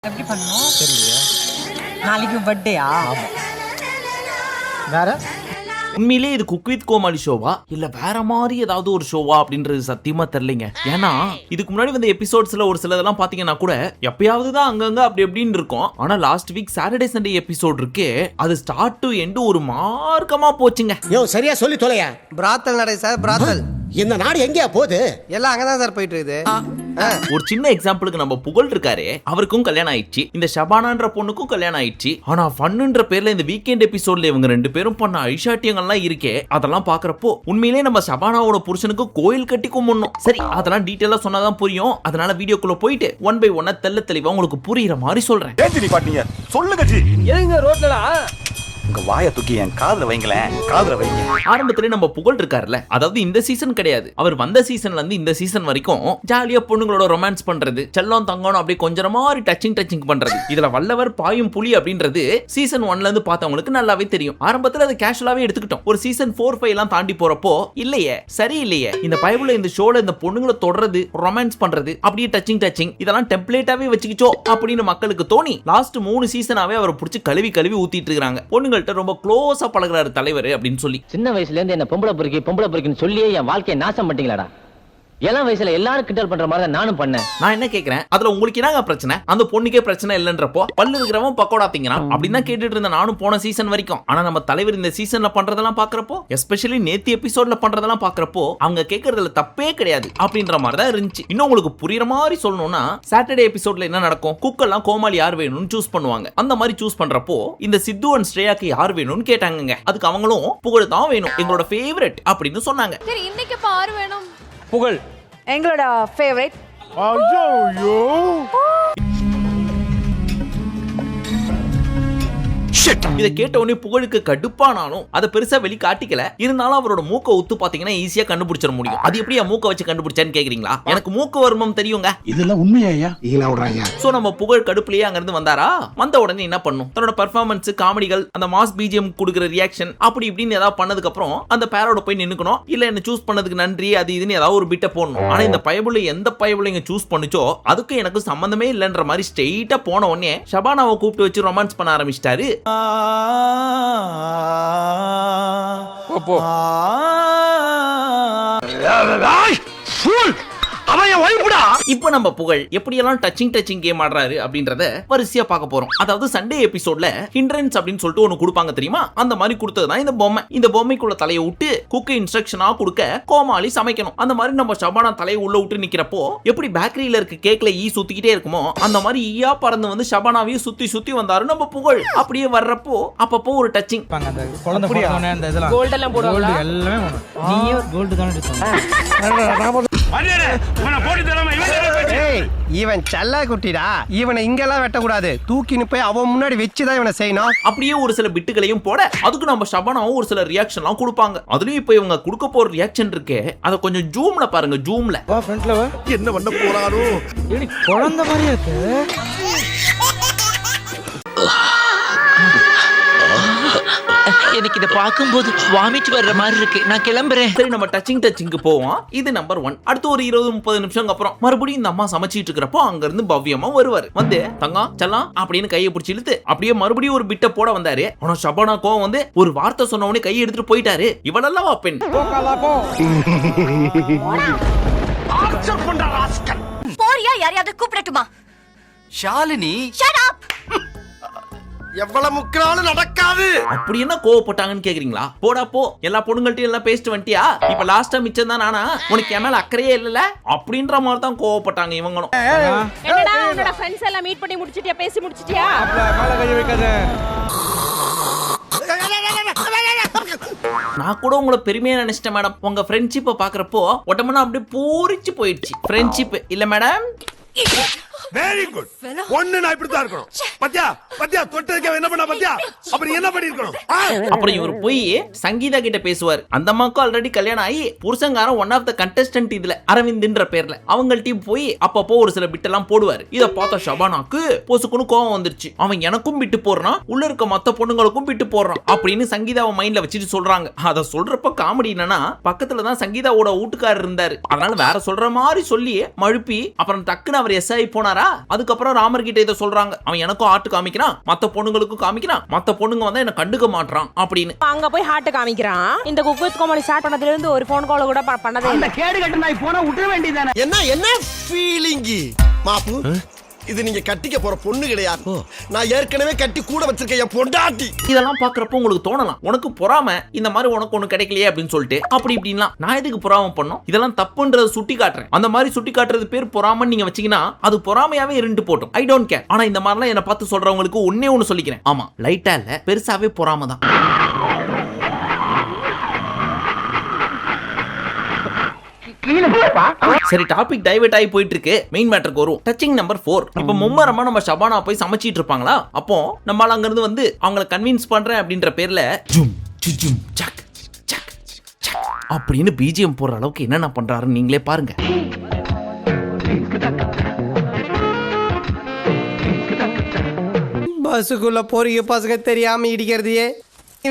எப்படி பண்ணணும் தெரியலையா? நாளைக்கு பர்த்டேயா? வேற உண்மையிலே இது குக் வித் கோமாளி ஷோவா இல்ல வேற மாதிரி ஏதாவது ஒரு ஷோவா அப்படின்றது சத்தியமா தெரியலைங்க. ஏன்னா இதுக்கு முன்னாடி வந்த எபிசோட்ஸ்ல ஒரு சிலதெல்லாம் பாத்தீங்கன்னா கூட எப்பயாவது தான் அங்கங்க அப்படி எப்படின்னு இருக்கும். ஆனா last week Saturday Sunday episode இருக்கே அது ஸ்டார்ட் டு எண்ட் ஒரு மார்க்கமா போச்சுங்க. யோ சரியா சொல்லி தொலையா. பிராத்தல் நடை சார், பிராத்தல். இந்த நாடு எங்கேயா போகுது? எல்லாம் அங்கதான் சார் போயிட்டு இருக்குது. ஒரு சின்ன எக்ஸாம்பிளுக்கு நம்ம புகழ் இருக்காரு, அவருக்கும் கல்யாணம் ஆயிடுச்சு, இந்த ஷபானான்ற பொண்ணுக்கும் கல்யாணம் ஆயிடுச்சு. ஆனா ஃபன்னுன்ற பேர்ல இந்த வீக்கெண்ட் எபிசோட்ல இவங்க ரெண்டு பேரும் பண்ண ஐஷாட்டியங்கள்லாம் இருக்கே அதெல்லாம் பாக்குறப்போ உண்மையிலே நம்ம ஷபானாவோட புருஷனுக்கு கோயில் கட்டி கும்பிடணும். சரி அதெல்லாம் டீட்டெயிலா சொன்னாதான் புரியும். அதனால வீடியோக்குள்ள போயிட்டு ஒன் பை ஒன்னா தெல்ல தெளிவா உங்களுக்கு புரியுற மாதிரி சொல்றேன். சொல்லுங்க ஜி. ஏங்க ரோட்லடா உங்க வாயை தூக்கி என் காதுல வைங்களேன், காதுல வைங்க. ஆரம்பத்திலே நம்ம புகழ் இருக்காருல்ல, அதாவது இந்த சீசன் கிடையாது, அவர் வந்த சீசன்ல இருந்து இந்த சீசன் வரைக்கும் ஜாலியா பொண்ணுங்களோட ரொமான்ஸ் பண்றது, செல்லம் தங்கம் அப்படியே கொஞ்சம் மாதிரி டச்சிங் பண்றது, இதுல வல்லவர் பாயும் புலி அப்படின்றது சீசன் 1ல இருந்து பார்த்தவங்களுக்கு நல்லாவே தெரியும். ஆரம்பத்துல அது கேஷுவலாவே எடுத்துக்கிட்டோம். ஒரு சீசன் 4-5 எல்லாம் தாண்டி போறப்போ இல்லையே சரியில்லையே இந்த பைபிள்ல இந்த ஷோல இந்த பொண்ணுங்களை தொடர்றது, ரொமான்ஸ் பண்றது, அப்படியே டச்சிங் இதெல்லாம் டெம்ப்ளேட்டாவே வச்சுக்கிச்சோ அப்படின்னு மக்களுக்கு தோணி லாஸ்ட் 3 சீசனாவே அவரை பிடிச்சி கழுவி ஊத்திட்டு இருக்காங்க. பொண்ணுங்கள்ட்ட ரொம்ப க்ளோஸா பழகுறாரு தலைவர் அப்படின்னு சொல்லி. சின்ன வயசுல இருந்து என்ன பொம்பளை பொறுக்கின்னு சொல்லியே என் வாழ்க்கையை நாசம் பண்ணிட்டீங்களாடா. எல்லாம் வயசுல எல்லாரும் கிண்டல் பண்ற மாதிரி நானும் பண்ணேன். நான் என்ன கேக்குறேன், அதுல உங்களுக்கு என்னங்க பிரச்சனை? அந்த பொண்ணுக்கே பிரச்சனை இல்லன்றப்போ பல்லு இருக்கிறவன் பக்கோடா திங்கறான் அப்படின்னு தான் கேட்டுட்டு இருந்த நானும் போன சீசன் வரைக்கும். ஆனா நம்ம தலைவர் இந்த சீசன்ல பண்றதெல்லாம் பாக்குறப்போ, எஸ்பெஷலி நேத்தி எபிசோட்ல பண்றதெல்லாம் பாக்குறப்போ அவங்க கேக்குறதுல தப்பே கிடையாது அப்படின்ற மாதிரி தான் இருந்துச்சு. இன்னும் உங்களுக்கு புரியுற மாதிரி சொல்லணும்னா சாட்டர்டே எபிசோட்ல என்ன நடக்கும், குக்கெல்லாம் கோமாளி யார் வேணும்னு சூஸ் பண்ணுவாங்க. அந்த மாதிரி சூஸ் பண்றப்போ இந்த சித்து அண்ட் ஸ்ரேயாக்கு யார் வேணும்னு கேட்டாங்க. அதுக்கு அவங்களும் புகழ் தான் வேணும், எங்களோட ஃபேவரட் அப்படின்னு சொன்னாங்க. சரி இன்னைக்கு பாரு வேணும் புகழ் எங்களோட ஃபேவரட். ஐயோ இதை கேட்ட உடனே புகழுக்கு கடுப்பானாலும் அதை பெருசா வெளி காட்டிக்கல. இருந்தாலும் அவரோட மூக்க உத்து பாத்தீங்கன்னா ஈஸியா கண்டுபிடிச்சிட முடியும். அது எப்படி மூக்க வச்சு கண்டுபிடிச்சான்னு கேக்குறீங்களா? எனக்கு மூக்கு வர்மம் தெரியுங்க. இதெல்லாம் உண்மையா? ஈலா விடுறாங்க. சோ நம்ம புகழ் கடுப்புலயே அங்க இருந்து வந்தாரா, வந்த உடனே என்ன பண்ணும், தன்னோட பெர்ஃபார்மன்ஸ், காமெடிகள், அந்த மாஸ் பிஜிஎம் கொடுக்குற ரியாக்ஷன் அப்படி இப்படின்னு ஏதாவது பண்ணதுக்கு அப்புறம் அந்த பேரோட போய் நின்னுக்கணும். இல்ல என்ன சூஸ் பண்ணதுக்கு நன்றி அது இதுன்னு ஏதாவது ஒரு பிட்ட போடணும். ஆனா இந்த பயபுள்ள எந்த பயபுள்ளைங்க சூஸ் பண்ணுச்சோ அதுக்கு எனக்கு சம்பந்தமே இல்லைன்ற மாதிரி ஸ்ட்ரெயிட்டா போன உடனே ஷபானாவை கூப்பிட்டு வச்சு ரொமான்ஸ் பண்ண ஆரம்பிச்சிட்டாரு. இப்ப நம்ம புகழ் எப்படியெல்லாம் டச்சிங் கேம் ஆடுறாரு அப்படின்றத வரிசையா பார்க்க போறோம். அதாவது சண்டே எபிசோட்ல ஹிண்ட்ரன்ஸ் அப்படின்னு சொல்லிட்டு ஒன்னு கொடுப்பாங்க தெரியுமா, அந்த மாதிரி கொடுத்ததுதான் இந்த பொம்மை. இந்த பொம்மைக்குள்ள தலையை விட்டு குக்கு இன்ஸ்ட்ரக்ஷனா கொடுக்க கோமாளி சமைக்கணும். அந்த மாதிரி நம்ம ஷபானா தலையை உள்ள விட்டு நிக்கிறப்போ எப்படி பேக்கரியில இருக்க கேக்ல ஈ சுத்திக்கிட்டே இருக்குமோ அந்த மாதிரி ஈயா பறந்து வந்து ஷபானாவையும் சுத்தி வந்தாரு நம்ம புகழ். அப்படியே வர்றப்போ அப்பப்போ ஒரு டச்சிங். அந்த குழந்தை போடுவானே அந்த இதெல்லாம் கோல்ட் எல்லாம் போடுவாங்க. எல்லாமே நீயே கோல்ட் தான எடுத்தோம். இவன் செல்ல குட்டிடா, இவனை இங்கெல்லாம் வெட்டக்கூடாது, தூக்கின்னு போய் அவன் முன்னாடி வச்சுதான் இவனை செய்யணும். அப்படியே ஒரு சில பிட்டுகளையும் போட அதுக்கு நம்ம ஷபானாவும் ஒரு சில ரியாக்ஷன்லாம் கொடுப்பாங்க. அதுலயும் இப்ப இவங்க கொடுக்க போற ரியாக்ஷன் இருக்கே அதை கொஞ்சம் ஜூம்ல பாருங்க. ஜூம்ல வா ஃப்ரண்ட்ல வா. என்ன பண்ண போறாரோ? ஏடி குழந்தை மாதிரியா இருக்கு. எனக்கு இத பாக்கும்போது வாமிட் வர்ற மாதிரி இருக்கு, நான் கிளம்புறேன். சரி நம்ம டச்சிங்க்கு போவோம். இது நம்பர் 1. அடுத்து ஒரு 20-30 நிமிஷம் அப்புறம் மறுபடியும் இந்த அம்மா சமைச்சிட்டு இருக்கிறப்போ அங்க இருந்து பவ்யமா வருவாரு. வந்து தங்கம் செல்லம் அப்படின்னு கையை பிடிச்சி இழுத்து அப்படியே மறுபடியும் ஒரு பிட்ட போட வந்தாரு. ஆனா ஷபானா கோவம் வந்து ஒரு வார்த்தை சொன்ன உடனே கையை எடுத்துட்டு போயிட்டாரு. இவளெல்லாம் பெண் போறியா? யாரையாவது கூப்பிடட்டுமா? Shalini shut up. எவ்வளவு முக்கினாலும் நடக்காது. அப்படி என்ன கோவப்பட்டாங்கன்னு கேக்குறீங்களா? போடா போ, எல்லா பொண்ணுங்கள்ட்டையும் எல்லாம் பேசிட்டு வந்துட்டியா, இப்ப லாஸ்டா மிச்சம் தான் நானா, உனக்கு என் மேல அக்கறையே இல்லல அப்படின்ற மாதிரி தான் கோவப்பட்டாங்க இவங்களும். என்னடா உன்னோட ஃப்ரெண்ட்ஸ் எல்லாம் மீட் பண்ணி முடிச்சிட்டியா? பேசி முடிச்சிட்டியா? மேல கை வைக்காத. நான் கூட உங்களை பெருமையா நினைச்சிட்டேன் மேடம். உங்க ஃப்ரெண்ட்ஷிப்பை பாக்குறப்போ உடம்புனா அப்படியே பூரிச்சு போயிடுச்சு. ஃப்ரெண்ட்ஷிப் இல்ல மேடம். Very good. ஒண்ணு நான் இப்படி தான் இருக்கணும். பத்தியா தொட்டதுக்கு என்ன பண்ணா பத்தியா? அப்படி என்ன பண்ணி இருக்கணும்? அப்புறம் இவர் போய் சங்கீதா கிட்ட பேசுவார். அந்த அம்மாவுக்கு ஆல்ரெடி கல்யாணம் ஆகி புருஷங்காரன் ஒன் ஆஃப் த கண்டஸ்டன்ட் இதுல அரவிந்த்ன்ற பேர்ல அவங்கள்ட்டையும் போய் அப்பப்போ ஒரு சில பிட் எல்லாம் போடுவாரு. இத பார்த்த ஷபானாக்கு பொசுக்குன்னு கோவம் வந்துருச்சு. அவன் எனக்கும் பிட்டு போடுறான், உள்ள இருக்க மத்த பொண்ணுங்களுக்கும் பிட்டு போடுறான் அப்படின்னு சங்கீதாவை மைண்ட்ல வச்சுட்டு சொல்றாங்க. அத சொல்றப்ப காமெடி என்னன்னா பக்கத்துல தான் சங்கீதாவோட வீட்டுக்காரர் இருந்தாரு. அதனால வேற சொல்ற மாதிரி சொல்லி மழுப்பி அப்புறம் டக்குன்னு அவர் அவர் எஸ்ஐ போனாரா, அதுக்கப்புறம் ராமர் கிட்ட இதை சொல்றாங்க, அவன் எனக்கும் ஆட்டு காமிக்கிறான், மத்த பொண்ணுங்களுக்கும் காமிக்கிறான், மத்த பொண்ணுங்க வந்தா என்ன கண்டுக்க மாட்டான் அப்படின்னு. அங்க போய் ஹார்ட் காமிக்கிறான். இந்த குக் வித் கோமாளி ஸ்டார்ட் பண்ணதுல இருந்து ஒரு ஃபோன் கால் கூட பண்ணதே இல்ல. கேடு கட்டு நாய் போனா விட்டுற வேண்டியதானே. என்ன ஃபீலிங் மாப்பு? இது நீங்க கட்டிக்க போற பொண்ணு கிடையாது. நான் ஏற்கனவே கட்டி கூட வச்சிருக்கேன் என் பொண்டாட்டி. இதெல்லாம் பாக்குறப்போ உங்களுக்கு தோணலாம், உனக்கு பொறாம இந்த மாதிரி உனக்கு ஒண்ணு கிடைக்கலையே அப்படின்னு சொல்லிட்டு அப்படி இப்படின்லாம். நான் எதுக்கு பொறாம பண்ணோம், இதெல்லாம் தப்புன்றத சுட்டி காட்டுறேன். அந்த மாதிரி சுட்டி காட்டுறது பேர் பொறாமன்னு நீங்க வச்சீங்கன்னா அது பொறாமையாவே இருந்து போட்டும். I don't care. ஆனா இந்த மாதிரிலாம் என்ன பார்த்து சொல்றவங்களுக்கு ஒன்னே ஒண்ணு சொல்லிக்கிறேன், ஆமா லைட்டா இல்ல பெருசாவே பொறாம தான். சரி, டாபிக் டைவர்ட் ஆகி போயிட்டு இருக்கு. மெயின் மேட்டருக்கு வரும். Touching number 4. இப்ப மும்மரமா நம்ம ஷபானா போய் சமைச்சிட்டு இருப்பாங்களா, அப்போ நம்மால அங்க இருந்து வந்து அவங்கள கன்வின்ஸ் பண்றேன் அப்படின்ற பேர்ல ஜும் ஜும் சக் சக் சக் அப்படின்னு பிஜிஎம் போடுற அளவுக்கு என்னென்ன பண்றாருன்னு நீங்களே பாருங்க. பஸ்ஸுக்குள்ள போறீங்க பசங்க தெரியாம இடிக்கிறதையே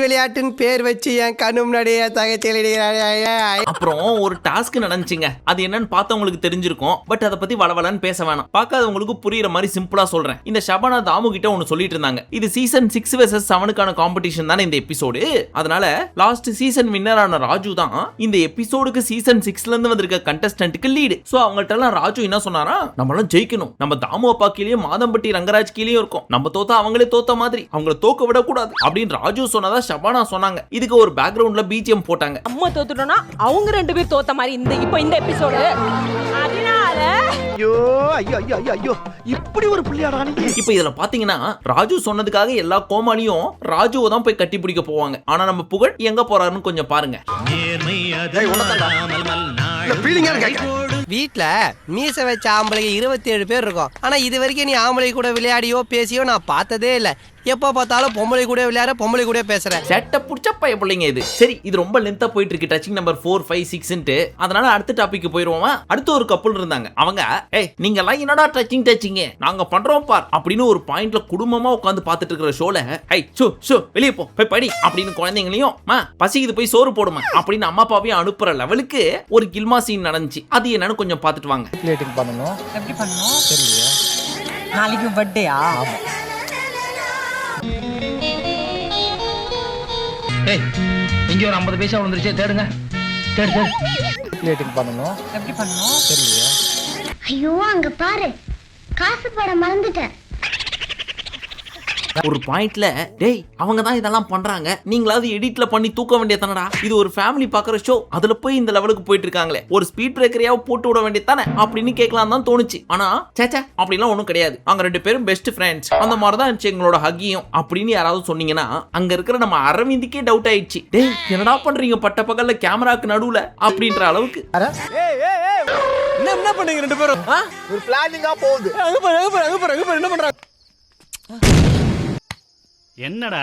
விளையாட்டுன்னு பேர் வச்சு என் கண்ணு முன்னாடியே தகச்சல். அப்புறம் ஒரு டாஸ்க் நடந்துச்சுங்க, அது என்னன்னு பார்த்தவங்களுக்கு தெரிஞ்சிருக்கும். பட் அதை பத்தி வளவலன்னு பேச வேணாம், பார்க்காதவங்களுக்கு புரியுற மாதிரி சிம்பிளா சொல்றேன். இந்த ஷபானா தாமு கிட்ட ஒன்னு சொல்லிட்டு இருந்தாங்க, இது சீசன் 6 vs 7க்கான காம்படிஷன் தானே இந்த எபிசோடு. அதனால லாஸ்ட் சீசன் வின்னரான ராஜு தான் இந்த எபிசோடுக்கு சீசன் 6ல இருந்து வந்திருக்க கண்டஸ்டன்ட்டுக்கு லீடு. சோ அவங்கள்ட்ட எல்லாம் ராஜு என்ன சொன்னாரா, நம்மளாம் ஜெயிக்கணும், நம்ம தாமு அப்பா கீழே மாதம்பட்டி ரங்கராஜ் கீழே இருக்கும், நம்ம தோத்தா அவங்களே தோத்த மாதிரி, அவங்கள தோக்க விடக்கூடாது அப்படின்னு ராஜு சொன்னதா ஷபானா சொன்னாங்க. இதுக்கு ஒரு பேக்ரவுண்ட்ல பிஜிஎம் போட்டாங்க. அம்மா தோத்துட்டோம்னா அவங்க ரெண்டு பேர் தோத்த மாதிரி இந்த எபிசோடு. அதனால ஐயோ ஐயோ ஐயோ ஐயோ இப்படி ஒரு புள்ளியாடா நீ. இப்போ இதுல பாத்தீங்கன்னா ராஜு சொன்னதுக்காக எல்லா கோமாளியும் ராஜுவை தான் போய் கட்டி பிடிக்க போவாங்க. ஆனா நம்ம புகழ் எங்க போறாருன்னு கொஞ்சம் பாருங்க. வீட்டுல மீச வச்ச ஆம்பளைங்க 27 பேர் இருக்கும். ஆனா இது வரைக்கும் நீ ஆம்பளை கூட விளையாடியோ பேசியோ நான் பார்த்ததே இல்ல. எப்ப பார்த்தாலும் பொம்பளை கூட விளையாட, பொம்பளை கூட பேசுற. செட்ட புடிச்ச பைய பிள்ளைங்க இது. சரி, இது ரொம்ப லென்த்தா போயிட்டு இருக்கு டச்சிங் நம்பர் 4, 5, 6ன்ட்டு. அதனால அடுத்த டாபிக் போயிருவோமா. அடுத்து ஒரு கப்புள் இருந்தாங்க. அவங்க நீங்க எல்லாம் என்னடா டச்சிங் நாங்க பண்றோம் பார் அப்படின்னு ஒரு பாயிண்ட்ல குடும்பமா உட்கார்ந்து பார்த்துட்டு இருக்கிற ஷோல வெளியே போய் படி அப்படின்னு குழந்தைங்களையும் பசிக்குது போய் சோறு போடுமா அப்படின்னு அம்மா அப்பாவையும் அனுப்புற லெவலுக்கு ஒரு கில்மா சீன் நடந்துச்சு. அது என்னன்னு கொஞ்சம் பார்த்துட்டு வாங்க. பிளேட்டிங் பண்ணனும். எப்படி பண்ணனும் தெரியலையா? நாளைக்கு பர்த்டேயா? ஏய், இங்க ஒரு 50 பைசா விழுந்துருச்சே, தேடுங்க. தேடு. பிளேட்டிங் பண்ணனும். எப்படி பண்ணனும் தெரியலையா? ஐயோ அங்க பாரு, காசு போட மறந்துட்டேன். ஒரு பாயிண்ட்ல டேய் அவங்க தான் இதெல்லாம் பண்றாங்க, நீங்களாவது எடிட்ல பண்ணி தூக்க வேண்டியதானடா, இது ஒரு ஃபேமிலி பாக்குற ஷோ, அதுல போய் இந்த லெவலுக்கு போயிட்டு இருக்காங்களே, ஒரு ஸ்பீட் பிரேக்கரையாவது போட்டு விட வேண்டியதானே அப்படின்னு கேட்கலாம் தான் தோணுச்சு. ஆனா சேச்சா அப்படிலாம் ஒண்ணும் கிடையாது, அவங்க ரெண்டு பேரும் பெஸ்ட் ஃப்ரெண்ட்ஸ், அந்த மாதிரி தான் இருந்துச்சு எங்களோட ஹக்கியும் அப்படின்னு யாராவது சொன்னீங்கன்னா அங்க இருக்கிற நம்ம அரவிந்துக்கே டவுட் ஆயிடுச்சு. டேய் என்னடா பண்றீங்க பட்ட பகல்ல கேமராக்கு நடுவுல அப்படின்ற அளவுக்கு. என்ன பண்ணீங்க ரெண்டு பேரும்? ஒரு பிளானிங்கா போகுது. என்ன பண்றாங்க? என்னடா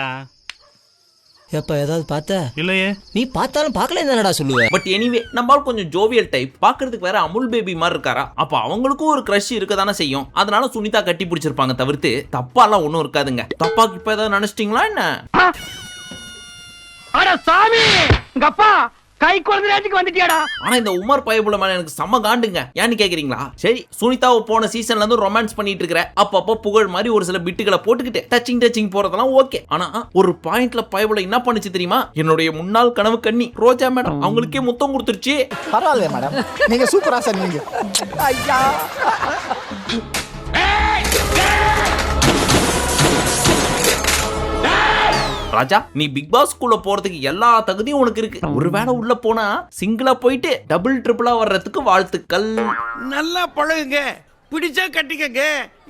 எப்ப ஏதாவது பார்த்த? இல்லையே. நீ பார்த்தாலும் பார்க்கல என்னடா சொல்லுவ? பட் எனிவே நம்மால் கொஞ்சம் ஜோவியல் டைப், பாக்குறதுக்கு வேற அமுல் பேபி மாதிரி இருக்காரா, அப்ப அவங்களுக்கும் ஒரு கிரஷ் இருக்கதானே செய்யும். அதனால சுனிதா கட்டி பிடிச்சிருப்பாங்க தவிர்த்து தப்பாலாம் ஒண்ணும் இருக்காதுங்க. தப்பாக்கு இப்ப ஏதாவது நினைச்சிட்டீங்களா என்ன? அட சாமி, உங்க அப்பா கை குழந்தைக்கு வந்துட்டியாடா. ஆனா இந்த உமர் பயபுல மேல எனக்கு செம்ம காண்டுங்க. ஏன்னு கேக்குறீங்களா? சரி, சுனிதாவை போன சீசன்ல இருந்து ரொமான்ஸ் பண்ணிட்டு இருக்கிற அப்பப்போ புகழ் மாதிரி ஒரு சில பிட்டுகளை போட்டுக்கிட்டு டச்சிங் போறதெல்லாம் ஓகே. ஆனா ஒரு பாயிண்ட்ல பயபுல என்ன பண்ணுச்சு தெரியுமா? என்னுடைய முன்னாள் கனவு கண்ணி ரோஜா மேடம் அவங்களுக்கே முத்தம் கொடுத்துருச்சு. பரவாயில்லையா மேடம், நீங்க சூப்பரா சொன்னீங்க. ஐயா ராஜா, நீ பிக் பாஸ் குள்ள போறதுக்கு எல்லா தகுதியும் உனக்கு இருக்கு. ஒருவேளை உள்ள போனா சிங்கிளா போயிட்டு டபுள் ட்ரிபிளா வர்றதுக்கு வாழ்த்துக்கள். நல்லா பழகுங்க, பிடிச்சா கட்டிக்கங்க,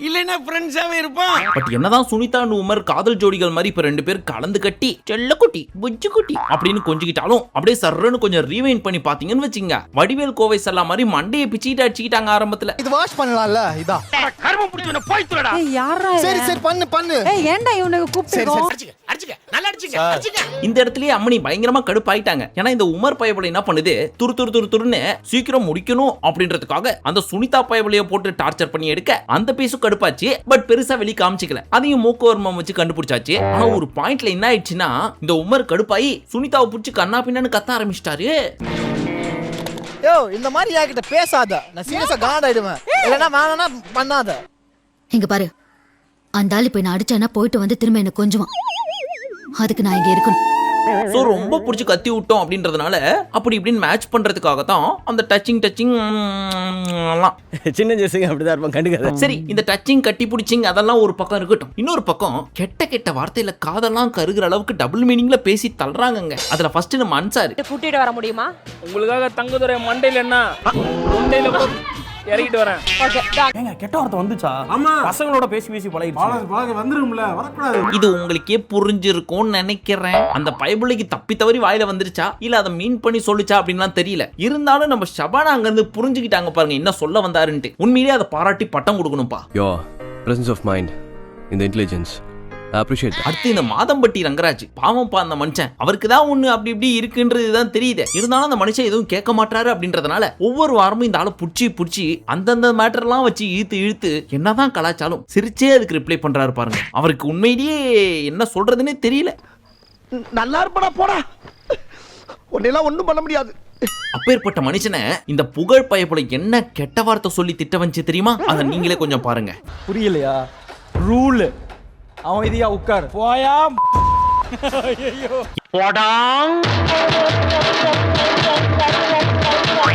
இல்லைன்னா ஃப்ரெண்ட்ஸாவே இருப்போம். பட் என்னதான் சுனிதா உமர் காதல் ஜோடிகள் மாதிரி இப்ப ரெண்டு பேரும் கலந்து கட்டி செல்லக்குட்டி புஜ்ஜுக்குட்டி அப்படின்னு கொஞ்சிக்கிட்டாலும் அப்படியே சர்றன்னு கொஞ்சம் ரீவைண்ட் பண்ணி பாத்தீங்கன்னு வச்சுங்க, வடிவேல் கோவை செல்லா மாதிரி மண்டையை பிச்சிட்டு அடிச்சுக்கிட்டாங்க ஆரம்பத்துல. இது வாஷ் பண்ணலாம்ல? இதா கர்மம் புடிச்சவன போய் துறடா. ஏய் யாரா? சரி பண்ணு. ஏய் ஏன்டா இவனுக்கு கூப்பிட்டுறோம்? அடிச்சுக்க நல்லா அடிச்சுக்க. இந்த இடத்துலயே அம்மனி பயங்கரமா கடுப்பாயிட்டாங்க. ஏன்னா இந்த உமர் பயபலை என்ன பண்ணுது, துருன்னு சீக்கிரம் முடிக்கணும் அப்படின்றதுக்காக அந்த சுனிதா பயபலைய போட்டு டார்ச்சர் பண்ணி எடுக்க அந்த பீஸும் கடுப்பாச்சு. பட் பெருசா வெளி காமிச்சிக்கல, அதையும் மூக்கவர்மம் வச்சு கண்டுபிடிச்சாச்சு. ஆனா ஒரு பாயிண்ட்ல என்ன ஆயிடுச்சுன்னா, இந்த உமர் கடுப்பாயி சுனிதாவை பிடிச்சி கண்ணா பின்னான்னு கத்த ஆரம்பிச்சிட்டாரு. யோ இந்த மாதிரி யார்கிட்ட பேசாத, நான் சீரியஸா காண்டாயிடுவேன். இல்லைன்னா வேணா பண்ணாத. இங்க பாரு, அந்த ஆளு போய் நான் அடிச்சேன்னா போயிட்டு வந்து திரும்ப என்ன கொஞ்சுவான். அதுக்கு நான் இங்க இருக்கணும். சோ ரொம்ப பிடிச்சி கத்தி விட்டோம் அப்படின்றதுனால அப்படி இப்படின்னு மேட்ச் பண்றதுக்காக தான் அந்த டச்சிங் சின்ன ஜெசிங்க அப்படிதான் இருப்பான், கண்டுக்காத. சரி, இந்த டச்சிங் கட்டி பிடிச்சிங் அதெல்லாம் ஒரு பக்கம் இருக்கட்டும். இன்னொரு பக்கம் கெட்ட கெட்ட வார்த்தையில காதெல்லாம் கருகிற அளவுக்கு டபுள் மீனிங்ல பேசி தள்ளுறாங்க. அதுல ஃபர்ஸ்ட் நம்ம அன்சாரி கூட்டிட்டு வர முடியுமா? உங்களுக்காக தங்கதுரை மண்டையில என்ன மண்டையில இறங்கிட்டு வரேன். ஏங்க கெட்ட வார்த்தை வந்துச்சா? ஆமா, பசங்களோட பேசி பேசி பழகி வந்துரும்ல, வரக்கூடாது. இது உங்களுக்கே புரிஞ்சிருக்கும்னு நினைக்கிறேன். அந்த பைபிளுக்கு தப்பி தவறி வாயில வந்துருச்சா இல்ல அதை மீன் பண்ணி சொல்லிச்சா அப்படின்லாம் தெரியல. இருந்தாலும் நம்ம ஷபானா அங்க இருந்து புரிஞ்சுக்கிட்டாங்க பாருங்க என்ன சொல்ல வந்தாருன்ட்டு. உண்மையிலேயே அதை பாராட்டி பட்டம் கொடுக்கணும்பா. Your presence of mind in the intelligence. I appreciate that. அடுத்து இந்த மாதம்பட்டி ரங்கராஜ், பாவம்ப்பா அந்த மனுஷன், அவருக்கு தான் ஒண்ணு அப்படி இப்படி இருக்குன்றதுதான் தெரியுது. இருந்தாலும் அந்த மனுஷன் எதுவும் கேட்க மாட்டாரு அப்படின்றதுனால ஒவ்வொரு வாரமும் இந்த ஆளை புடிச்சு அந்தந்த மேட்டர்லாம் வச்சு இழுத்து என்னதான் கலாச்சாரம் சிரிச்சே அதுக்கு ரிப்ளை பண்றாரு பாருங்க. அவருக்கு உண்மையிலேயே என்ன சொல்றதுன்னே தெரியல. நல்லா இருப்படா போடா, உன்னெல்லாம் ஒண்ணும் பண்ண முடியாது. அப்பேற்பட்ட மனுஷனை இந்த புகழ் பயப்புல என்ன கெட்ட வார்த்தை சொல்லி திட்ட வந்துச்சு தெரியுமா? அதை நீங்களே கொஞ்சம் பாருங்க. புரியலையா? ரூல் அவன் இதையா உட்கார் போயாம்.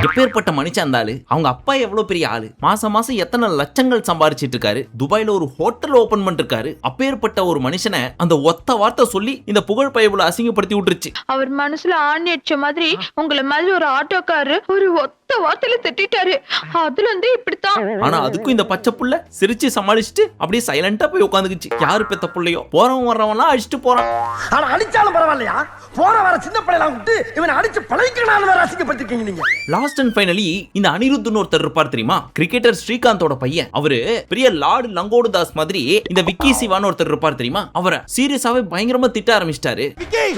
எப்பேற்பட்ட மனுஷன் அந்த ஆளு. அவங்க அப்பா எவ்வளவு பெரிய ஆளு, மாசம் மாசம் எத்தனை லட்சங்கள் சம்பாரிச்சிட்டு இருக்காரு, துபாயில ஒரு ஹோட்டல் ஓபன் பண்ணிருக்காரு. அப்பேற்பட்ட ஒரு மனுஷனை அந்த ஒத்த வார்த்தை சொல்லி இந்த புகழ் பயப்புல அசிங்கப்படுத்தி விட்டுருச்சு. அவர் மனசுல ஆணி அடிச்ச மாதிரி உங்களை மாதிரி ஒரு ஆட்டோக்காரரு ஒரு ஒத்த வார்த்தையில திட்டாரு. அதுல இருந்து இப்படித்தான். ஆனா அதுக்கும் இந்த பச்சை புள்ள சிரிச்சு சமாளிச்சுட்டு அப்படியே சைலண்டா போய் உட்காந்துக்குச்சு. யாரு பெத்த புள்ளையோ போறவன் வர்றவன்லாம் அடிச்சுட்டு போறான். ஆனா அடிச்சாலும் பரவாயில்லையா, போற வர சின்ன பிள்ளைலாம் விட்டு இவனை அடிச்சு பழகிக்கனால வேற அசிங்கப்படுத்திருக்கீங்க நீங்க. லாஸ்ட் அண்ட் ஃபைனலி இந்த அனிருத்னு ஒருத்தர் இருப்பார் தெரியுமா, கிரிக்கெட்டர் ஸ்ரீகாந்தோட பையன். அவரு பெரிய லார்டு லங்கோடு தாஸ் மாதிரி இந்த விக்கி சிவான்னு ஒருத்தர் இருப்பார் தெரியுமா, அவரை சீரியஸாவே பயங்கரமா திட்ட ஆரம்பிச்சிட்டாரு.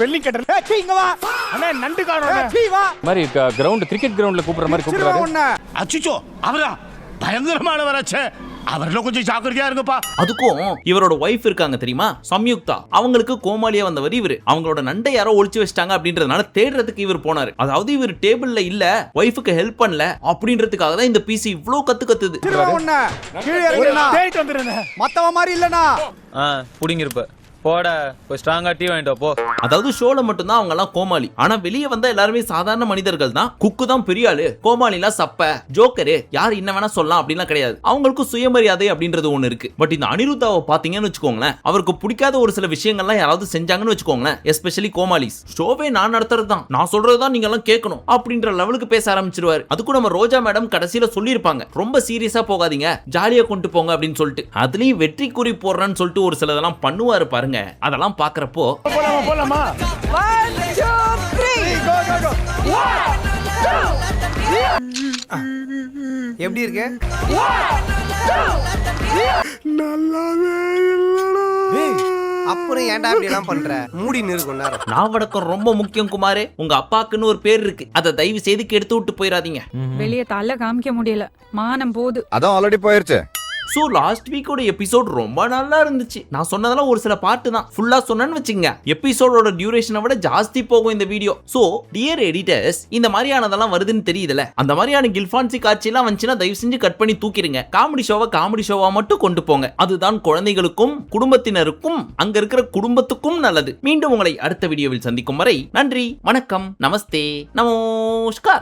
வெள்ளி கட்டல இங்க வா அண்ணே, நண்டு காணோம் வா மாதிரி கிரவுண்ட் கிரிக்கெட் கிரவுண்ட்ல கூப்பிடுற மாதிரி கூப்பிடுறாரு. அச்சிச்சோ, அவரா பயங்கரமான வராச்சே, அவர்ல கொஞ்சம் ஜாக்கிரதையா இருங்கப்பா. அதுக்கும் இவரோட ஒய்ஃப் இருக்காங்க தெரியுமா, சம்யுக்தா, அவங்களுக்கு கோமாளியா வந்தவர் இவரு. அவங்களோட நண்டை யாரோ ஒளிச்சு வச்சிட்டாங்க அப்படின்றதுனால தேடுறதுக்கு இவர் போனாரு. அதாவது இவர் டேபிள்ல இல்ல, ஒய்ஃபுக்கு ஹெல்ப் பண்ணல அப்படின்றதுக்காக தான் இந்த பிசி இவ்ளோ கத்துது. மத்தவ மாதிரி இல்லனா புடிங்கிருப்ப போட போய் ஸ்ட்ராங்கா டீ வாங்கிட்டு போ. அதாவது ஷோல மட்டும் தான் அவங்க எல்லாம் கோமாளி, ஆனா வெளியே வந்தா எல்லாருமே சாதாரண மனிதர்கள் தான். குக்கு தான் பெரிய ஆளு, கோமாளிலாம் சப்ப ஜோக்கரு, யார் என்ன வேணா சொல்லலாம் அப்படின்லாம் கிடையாது. அவங்களுக்கு சுயமரியாதை அப்படின்றது ஒண்ணு இருக்கு. பட் இந்த அனிருத்தாவை பாத்தீங்கன்னு வச்சுக்கோங்களேன், அவருக்கு பிடிக்காத ஒரு சில விஷயங்கள்லாம் யாராவது செஞ்சாங்கன்னு வச்சுக்கோங்களேன், எஸ்பெஷலி கோமாளிஸ், ஷோவே நான் நடத்துறது தான், நான் சொல்றதுதான் நீங்க எல்லாம் கேட்கணும் அப்படின்ற லெவலுக்கு பேச ஆரம்பிச்சிருவாரு. அதுக்கும் நம்ம ரோஜா மேடம் கடைசியில சொல்லியிருப்பாங்க, ரொம்ப சீரியஸா போகாதீங்க, ஜாலியா கொண்டு போங்க அப்படின்னு சொல்லிட்டு. அதுலயும் வெற்றி குறி போடுறேன்னு சொல்லிட்டு ஒரு சிலதெல்லாம் பண்ணுவாரு பாருங்க. அதெல்லாம் பாக்குறப்போ போலாமா எப்படி இருக்கு? அப்புறம் ஏன்டா அப்படி எல்லாம் பண்ற? மூடி நிற்கும் நேரம். நாவடக்கம் ரொம்ப முக்கியம் குமாரே. உங்க அப்பாக்குன்னு ஒரு பேர் இருக்கு, அதை தயவு செய்து கெடுத்து விட்டு போயிடாதீங்க. வெளியே தள்ள காமிக்க முடியல, மானம் போது. அதான் ஆல்ரெடி போயிருச்சு. சோ லாஸ்ட் வீக்கோட எபிசோட் ரொம்ப நல்லா இருந்துச்சு. நான் சொன்னதெல்லாம் ஒரு சில பார்ட் தான், ஃபுல்லா சொன்னேன்னு வச்சுங்க எபிசோடோட டியூரேஷனை விட ஜாஸ்தி போகும் இந்த வீடியோ. சோ டியர் எடிட்டர்ஸ், இந்த மாதிரியானதெல்லாம் வருதுன்னு தெரியுதுல, அந்த மாதிரியான கில்ஃபான்சி காட்சியெல்லாம் வந்துச்சுன்னா தயவு செஞ்சு கட் பண்ணி தூக்கிடுங்க. காமெடி ஷோவா மட்டும் கொண்டு போங்க. அதுதான் குழந்தைகளுக்கும் குடும்பத்தினருக்கும் அங்க இருக்கிற குடும்பத்துக்கும் நல்லது. மீண்டும் உங்களை அடுத்த வீடியோவில் சந்திக்கும் வரை நன்றி, வணக்கம், நமஸ்தே, நமஸ்கார்.